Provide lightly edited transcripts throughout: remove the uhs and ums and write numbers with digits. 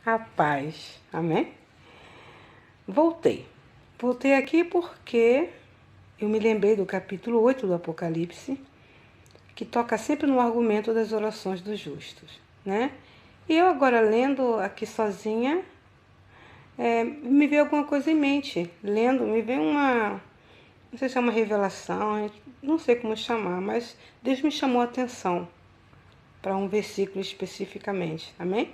a paz. Amém? Voltei aqui porque eu me lembrei do capítulo 8 do Apocalipse, que toca sempre no argumento das orações dos justos, né? E eu agora lendo aqui sozinha, me veio alguma coisa em mente. Lendo, me veio não sei se é uma revelação, não sei como chamar, mas Deus me chamou a atenção para um versículo especificamente, amém?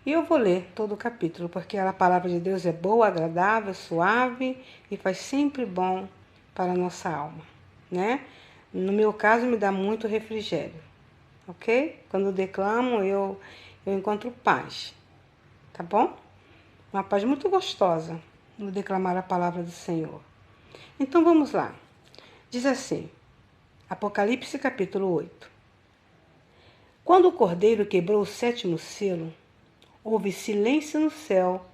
E eu vou ler todo o capítulo, porque a palavra de Deus é boa, agradável, suave e faz sempre bom para a nossa alma, né? No meu caso, me dá muito refrigério, ok? Quando eu declamo, eu encontro paz, tá bom? Uma paz muito gostosa no declamar a palavra do Senhor. Então vamos lá. Diz assim, Apocalipse capítulo 8. Quando o cordeiro quebrou o 7º selo, houve silêncio no céu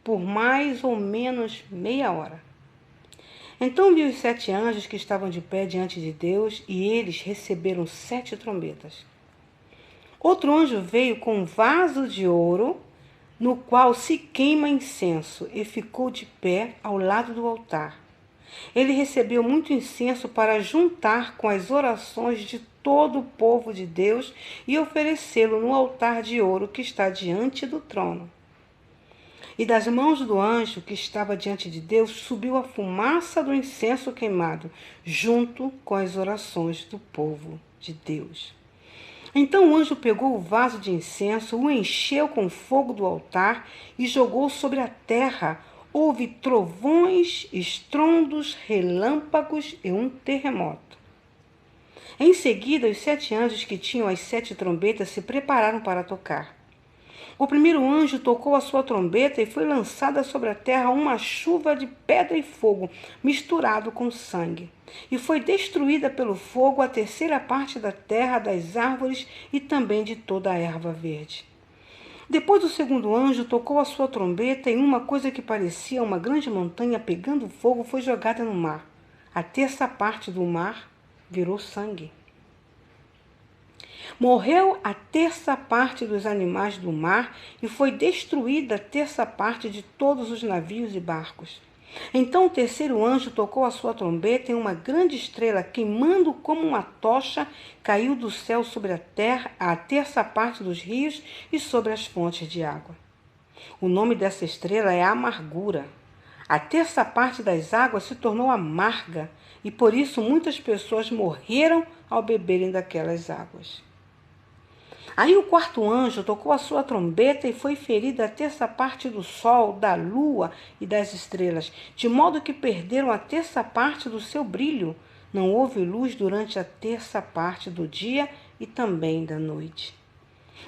por mais ou menos meia hora. Então vi os 7 anjos que estavam de pé diante de Deus, e eles receberam 7 trombetas. Outro anjo veio com um vaso de ouro, no qual se queima incenso, e ficou de pé ao lado do altar. Ele recebeu muito incenso para juntar com as orações de todo o povo de Deus e oferecê-lo no altar de ouro que está diante do trono. E das mãos do anjo que estava diante de Deus subiu a fumaça do incenso queimado, junto com as orações do povo de Deus. Então o anjo pegou o vaso de incenso, o encheu com fogo do altar e jogou sobre a terra. Houve trovões, estrondos, relâmpagos e um terremoto. Em seguida, os 7 anjos que tinham as 7 trombetas se prepararam para tocar. O primeiro anjo tocou a sua trombeta e foi lançada sobre a terra uma chuva de pedra e fogo, misturado com sangue. E foi destruída pelo fogo a 3ª parte da terra, das árvores e também de toda a erva verde. Depois o segundo anjo tocou a sua trombeta e uma coisa que parecia uma grande montanha pegando fogo foi jogada no mar. A 3ª parte do mar virou sangue. Morreu a 3ª parte dos animais do mar e foi destruída a 3ª parte de todos os navios e barcos. Então o terceiro anjo tocou a sua trombeta e uma grande estrela, queimando como uma tocha, caiu do céu sobre a terra, a 3ª parte dos rios e sobre as fontes de água. O nome dessa estrela é Amargura. A 3ª parte das águas se tornou amarga e por isso muitas pessoas morreram ao beberem daquelas águas. Aí o 4º anjo tocou a sua trombeta e foi ferida a 3ª parte do sol, da lua e das estrelas, de modo que perderam a 3ª parte do seu brilho. Não houve luz durante a 3ª parte do dia e também da noite.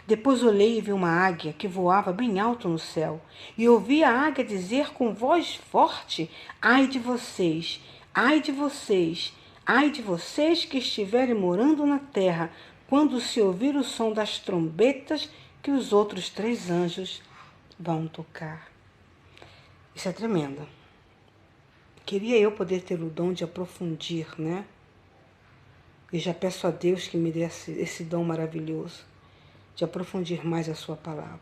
Depois olhei e vi uma águia que voava bem alto no céu, e ouvi a águia dizer com voz forte: ai de vocês, ai de vocês, ai de vocês que estiverem morando na terra, quando se ouvir o som das trombetas que os outros 3 anjos vão tocar. Isso é tremendo. Queria eu poder ter o dom de aprofundir, né? E já peço a Deus que me dê esse dom maravilhoso de aprofundir mais a sua palavra.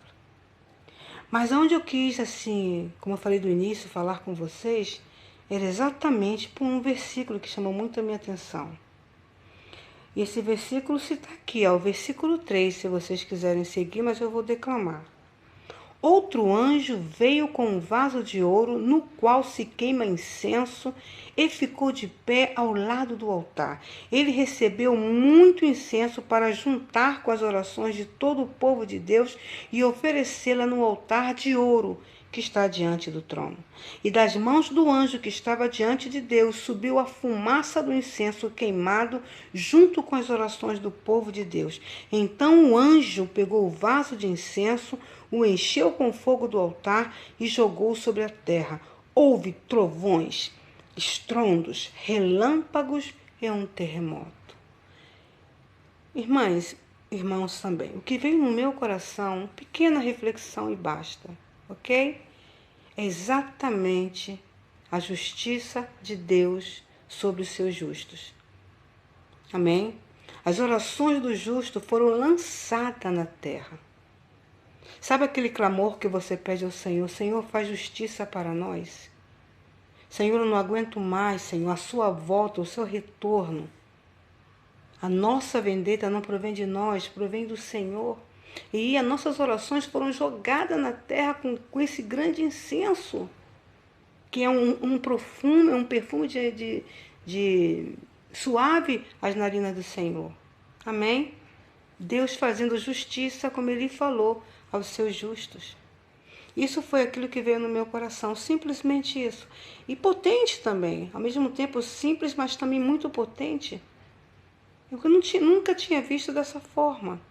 Mas onde eu quis, assim, como eu falei do início, falar com vocês, era exatamente por um versículo que chamou muito a minha atenção. E esse versículo está aqui, o versículo 3, se vocês quiserem seguir, mas eu vou declamar. Outro anjo veio com um vaso de ouro, no qual se queima incenso, e ficou de pé ao lado do altar. Ele recebeu muito incenso para juntar com as orações de todo o povo de Deus e oferecê-la no altar de ouro que está diante do trono. E das mãos do anjo que estava diante de Deus subiu a fumaça do incenso queimado junto com as orações do povo de Deus. Então o anjo pegou o vaso de incenso, o encheu com fogo do altar e jogou sobre a terra. Houve trovões, estrondos, relâmpagos e um terremoto. Irmãs, irmãos também, o que veio no meu coração, pequena reflexão e basta, ok? É exatamente a justiça de Deus sobre os seus justos. Amém? As orações do justo foram lançadas na terra. Sabe aquele clamor que você pede ao Senhor? Senhor, faz justiça para nós. Senhor, eu não aguento mais, Senhor, a sua volta, o seu retorno. A nossa vendetta não provém de nós, provém do Senhor. E as nossas orações foram jogadas na terra com esse grande incenso, que é um perfume de suave às narinas do Senhor. Amém? Deus fazendo justiça, como Ele falou, aos seus justos. Isso foi aquilo que veio no meu coração, simplesmente isso. E potente também, ao mesmo tempo simples, mas também muito potente. Eu nunca tinha visto dessa forma.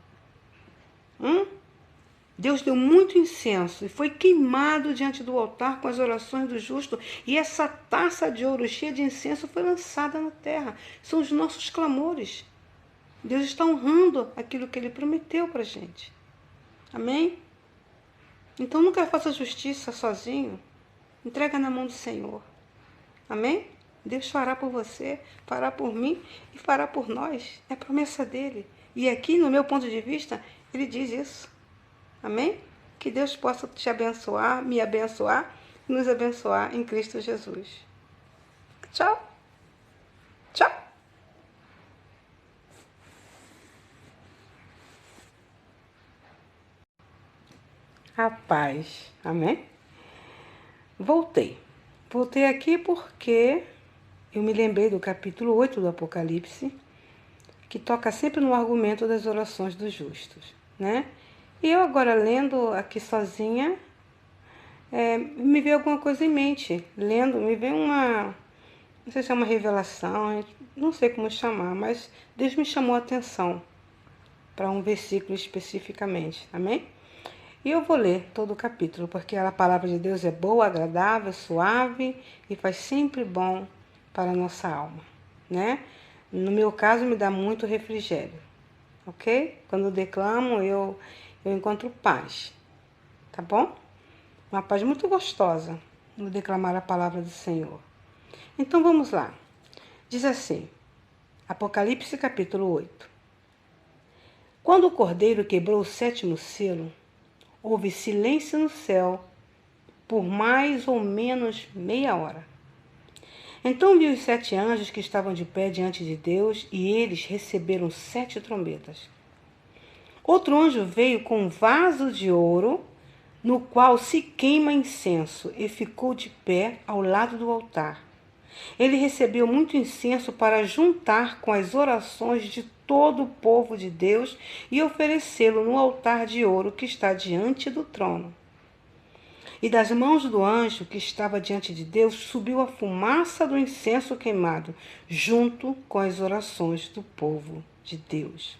Deus deu muito incenso e foi queimado diante do altar com as orações do justo. E essa taça de ouro cheia de incenso foi lançada na terra. São os nossos clamores. Deus está honrando aquilo que Ele prometeu para a gente. Amém? Então nunca faça justiça sozinho. Entrega na mão do Senhor. Amém? Deus fará por você, fará por mim e fará por nós. É promessa dele. E aqui, no meu ponto de vista, Ele diz isso. Amém? Que Deus possa te abençoar, me abençoar e nos abençoar em Cristo Jesus. Tchau. Tchau. A paz. Amém? Voltei aqui porque eu me lembrei do capítulo 8 do Apocalipse, que toca sempre no argumento das orações dos justos, né? E eu agora lendo aqui sozinha, me veio alguma coisa em mente. Lendo, me veio não sei se é uma revelação, não sei como chamar, mas Deus me chamou a atenção para um versículo especificamente, amém? E eu vou ler todo o capítulo, porque a palavra de Deus é boa, agradável, suave e faz sempre bom para a nossa alma, né? No meu caso, me dá muito refrigério, ok? Quando eu declamo, eu encontro paz, tá bom? Uma paz muito gostosa no declamar a palavra do Senhor. Então vamos lá. Diz assim, Apocalipse capítulo 8. Quando o cordeiro quebrou o 7º selo, houve silêncio no céu por mais ou menos meia hora. Então vi os 7 anjos que estavam de pé diante de Deus, e eles receberam 7 trombetas. Outro anjo veio com um vaso de ouro, no qual se queima incenso, e ficou de pé ao lado do altar. Ele recebeu muito incenso para juntar com as orações de todo o povo de Deus e oferecê-lo no altar de ouro que está diante do trono. E das mãos do anjo que estava diante de Deus subiu a fumaça do incenso queimado, junto com as orações do povo de Deus.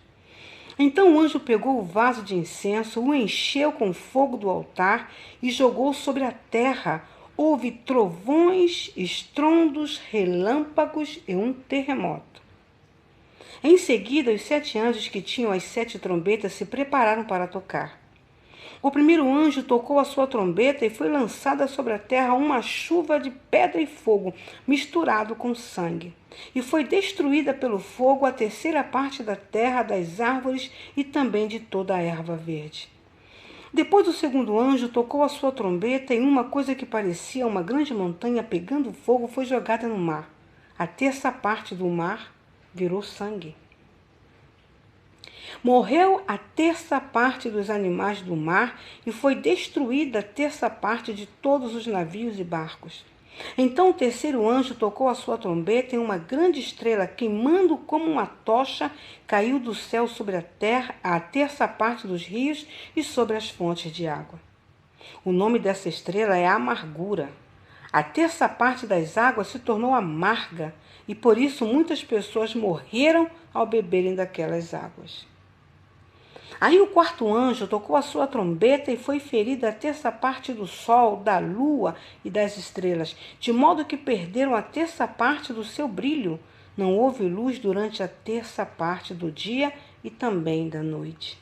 Então o anjo pegou o vaso de incenso, o encheu com fogo do altar e jogou sobre a terra. Houve trovões, estrondos, relâmpagos e um terremoto. Em seguida, os 7 anjos que tinham as 7 trombetas se prepararam para tocar. O primeiro anjo tocou a sua trombeta e foi lançada sobre a terra uma chuva de pedra e fogo, misturado com sangue. E foi destruída pelo fogo a 3ª parte da terra, das árvores e também de toda a erva verde. Depois o segundo anjo tocou a sua trombeta e uma coisa que parecia uma grande montanha pegando fogo foi jogada no mar. A 3ª parte do mar virou sangue. Morreu a 3ª parte dos animais do mar e foi destruída a 3ª parte de todos os navios e barcos. Então o terceiro anjo tocou a sua trombeta e uma grande estrela, queimando como uma tocha, caiu do céu sobre a terra, a 3ª parte dos rios e sobre as fontes de água. O nome dessa estrela é Amargura. A 3ª parte das águas se tornou amarga e por isso muitas pessoas morreram ao beberem daquelas águas. Aí o 4º anjo tocou a sua trombeta e foi ferida a 3ª parte do sol, da lua e das estrelas, de modo que perderam a 3ª parte do seu brilho. Não houve luz durante a 3ª parte do dia e também da noite.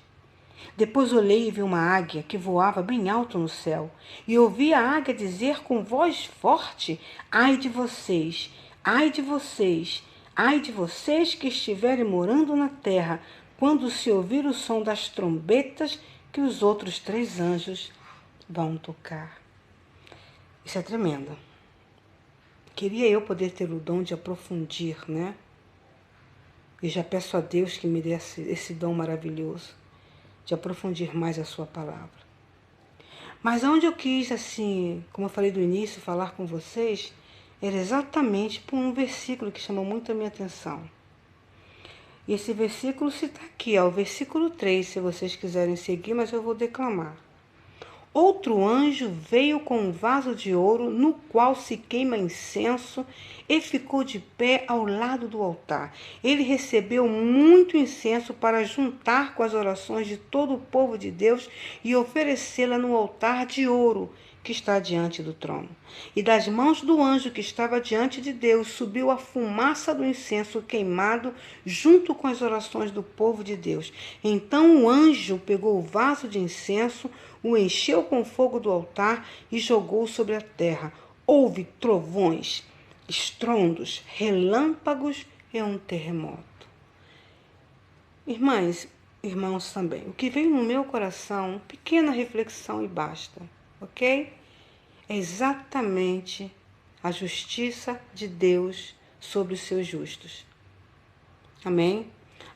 Depois olhei e vi uma águia que voava bem alto no céu, e ouvi a águia dizer com voz forte: ai de vocês, ai de vocês, ai de vocês que estiverem morando na terra, quando se ouvir o som das trombetas que os outros 3 anjos vão tocar. Isso é tremendo. Queria eu poder ter o dom de aprofundir, né? E já peço a Deus que me dê esse dom maravilhoso de aprofundir mais a sua palavra. Mas onde eu quis, assim, como eu falei do início, falar com vocês, era exatamente por um versículo que chamou muito a minha atenção. E esse versículo está aqui, o versículo 3, se vocês quiserem seguir, mas eu vou declamar. Outro anjo veio com um vaso de ouro, no qual se queima incenso, e ficou de pé ao lado do altar. Ele recebeu muito incenso para juntar com as orações de todo o povo de Deus e oferecê-la no altar de ouro que está diante do trono. E das mãos do anjo que estava diante de Deus subiu a fumaça do incenso queimado junto com as orações do povo de Deus. Então o anjo pegou o vaso de incenso, o encheu com o fogo do altar e jogou sobre a terra. Houve trovões, estrondos, relâmpagos e um terremoto. Irmãs, irmãos também, o que veio no meu coração, pequena reflexão e basta, ok? É exatamente a justiça de Deus sobre os seus justos. Amém?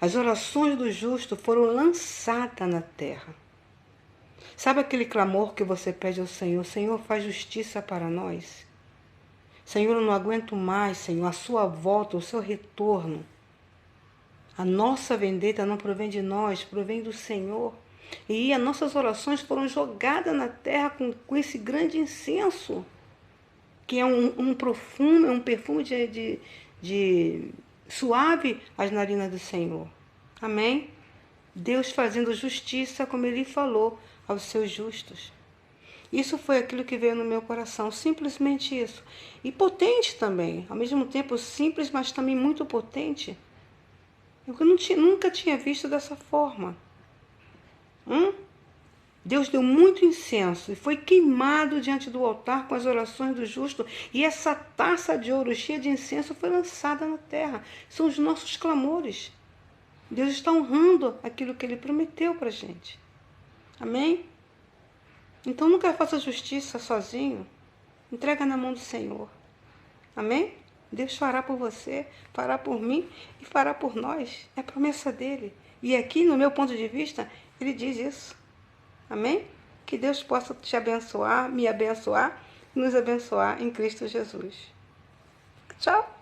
As orações do justo foram lançadas na terra. Sabe aquele clamor que você pede ao Senhor? Senhor, faz justiça para nós. Senhor, eu não aguento mais, Senhor, a sua volta, o seu retorno. A nossa vendetta não provém de nós, provém do Senhor. E as nossas orações foram jogadas na terra com esse grande incenso, que é um perfume de suave às narinas do Senhor. Amém? Deus fazendo justiça, como Ele falou, aos seus justos. Isso foi aquilo que veio no meu coração, simplesmente isso. E potente também, ao mesmo tempo simples, mas também muito potente. Eu nunca tinha visto dessa forma. Deus deu muito incenso e foi queimado diante do altar com as orações do justo. E essa taça de ouro cheia de incenso foi lançada na terra. São os nossos clamores. Deus está honrando aquilo que Ele prometeu para a gente. Amém? Então nunca faça justiça sozinho. Entrega na mão do Senhor. Amém? Deus fará por você, fará por mim e fará por nós. É a promessa dele. E aqui, no meu ponto de vista, Ele diz isso. Amém? Que Deus possa te abençoar, me abençoar e nos abençoar em Cristo Jesus. Tchau!